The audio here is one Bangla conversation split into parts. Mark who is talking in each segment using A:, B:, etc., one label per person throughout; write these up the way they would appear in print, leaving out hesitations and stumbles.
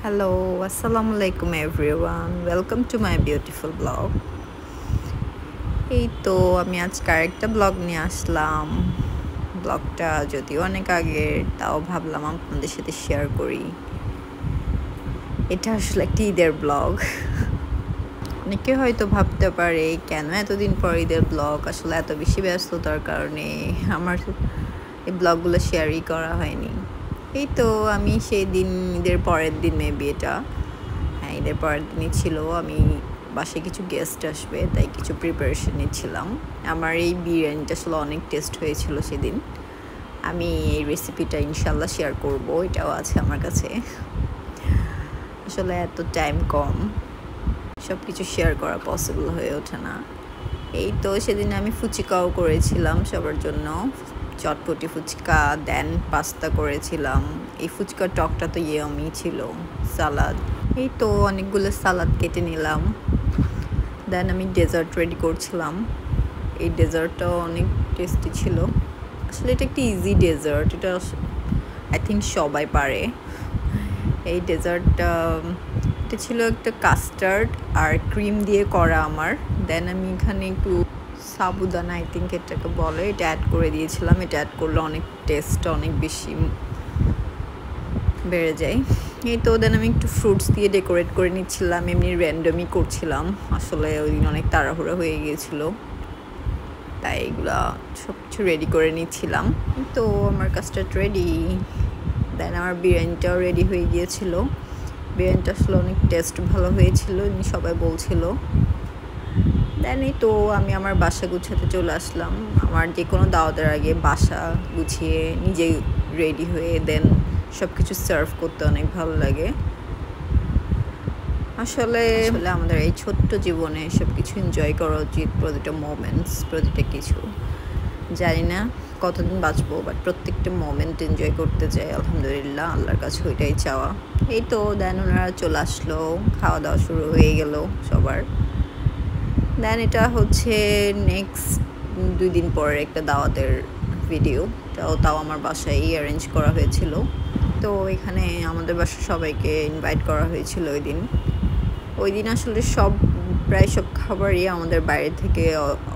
A: Hello, Assalamualaikum everyone. Welcome to my beautiful blog. এই তো আমি আজকে আরেকটা ব্লগ নিয়ে আসলাম। ব্লগটা যদিও অনেক আগের, তাও ভাবলাম আপনাদের সাথে শেয়ার করি। এটা আসলে একটা ঈদের ব্লগ। অনেকে হয়তো ভাবতে পারে কেন এতদিন পর ঈদের ব্লগ, আসলে এত বেশি ব্যস্ততার কারণে আমার এই ব্লগগুলো শেয়ারই করা হয়নি। এই তো আমি সেই দিন ঈদের পরের দিন মেবি এটা, হ্যাঁ ঈদের পরের দিনই ছিল, আমি বাসায় কিছু গেস্ট আসবে তাই কিছু প্রিপারেশন নিচ্ছিলাম। আমার এই বিরিয়ানিটা আসলে অনেক টেস্ট হয়েছিল সেদিন। আমি এই রেসিপিটা ইনশাল্লাহ শেয়ার করব, এটাও আছে আমার কাছে। আসলে এত টাইম কম, সব কিছু শেয়ার করা পসিবল হয়ে ওঠে না। এই তো সেদিন আমি ফুচকাও করেছিলাম সবার জন্য, চটপটি ফুচকা, দেন পাস্তা করেছিলাম। এই ফুচকার টকটা তো ইয়ামি ছিল, সালাদ, এই তো অনেকগুলো সালাদ কেটে নিলাম। দেন আমি ডেজার্ট রেডি করছিলাম। এই ডেজার্টটাও অনেক টেস্টি ছিল। আসলে এটা একটা ইজি ডেজার্ট, এটা আই থিঙ্ক সবাই পারে। এই ডেজার্টটা এটা ছিল একটা কাস্টার্ড আর ক্রিম দিয়ে করা আমার। দেন আমি এখানে একটু সাবুদানা আই থিঙ্ক এটাকে বলে, এটা অ্যাড করে দিয়েছিলাম। এটা অ্যাড করলে অনেক টেস্টটা অনেক বেশি বেড়ে যায়। এই তো দেন আমি একটু ফ্রুটস দিয়ে ডেকোরেট করে নিচ্ছিলাম, এমনি র্যান্ডমই করছিলাম। আসলে ওই দিন অনেক তাড়াহুড়ো হয়ে গিয়েছিলো, তাই এগুলা সব কিছু রেডি করে নিচ্ছিলাম। তো আমার কাস্টার্ড রেডি, দেন আমার বিরিয়ানিটাও রেডি হয়ে গিয়েছিল। বিরিয়ানিটা আসলে অনেক টেস্ট ভালো হয়েছিল, সবাই বলছিল। দেন এই তো আমি আমার বাসা গুছাতে চলে আসলাম। আমার যে কোনো দাওয়াতের আগে বাসা গুছিয়ে নিজে রেডি হয়ে দেন সব কিছু সার্ভ করতে অনেক ভালো লাগে। আসলে আমাদের এই ছোট্ট জীবনে সব কিছু এনজয় করা উচিত, প্রতিটা মোমেন্টস, প্রতিটা কিছু। জানি না কতদিন বাঁচবো, বাট প্রত্যেকটা মোমেন্ট এনজয় করতে চাই। আলহামদুলিল্লাহ, আল্লাহর কাছে ওইটাই চাওয়া। এই তো দেন ওনারা চলে আসলো, খাওয়া দাওয়া শুরু হয়ে গেল সবার। দেন এটা হচ্ছে নেক্সট 2 দিন পরের একটা দাওয়াতের ভিডিও, তাও আমার বাসায় অ্যারেঞ্জ করা হয়েছিল। তো এখানে আমাদের বাসার সবাইকে ইনভাইট করা হয়েছিল ওই দিন আসলে প্রায় সব খাবারই আমাদের বাইরে থেকে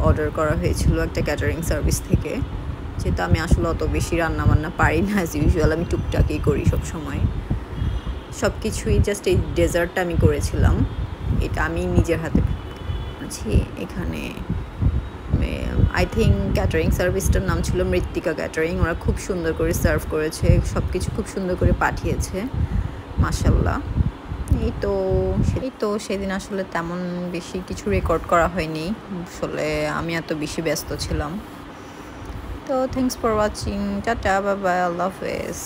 A: অর্ডার করা হয়েছিল একটা ক্যাটারিং সার্ভিস থেকে। যেহেতু আমি আসলে অত বেশি রান্নাবান্না পারি না, অ্যাজ ইউজুয়াল আমি টুকটাকই করি সব সময়। সব কিছুই জাস্ট এই ডেজার্টটা আমি করেছিলাম, এটা আমি নিজের হাতে আছি। এখানে আই থিঙ্ক ক্যাটারিং সার্ভিসটার নাম ছিল মৃত্তিকা ক্যাটারিং। ওরা খুব সুন্দর করে সার্ভ করেছে, সব কিছু খুব সুন্দর করে পাঠিয়েছে, মাশাল্লাহ। এই তো সেদিন আসলে তেমন বেশি কিছু রেকর্ড করা হয়নি, আসলে আমি এত বেশি ব্যস্ত ছিলাম। তো thanks for watching, tata, bye bye, আল্লাহ হাফেজ।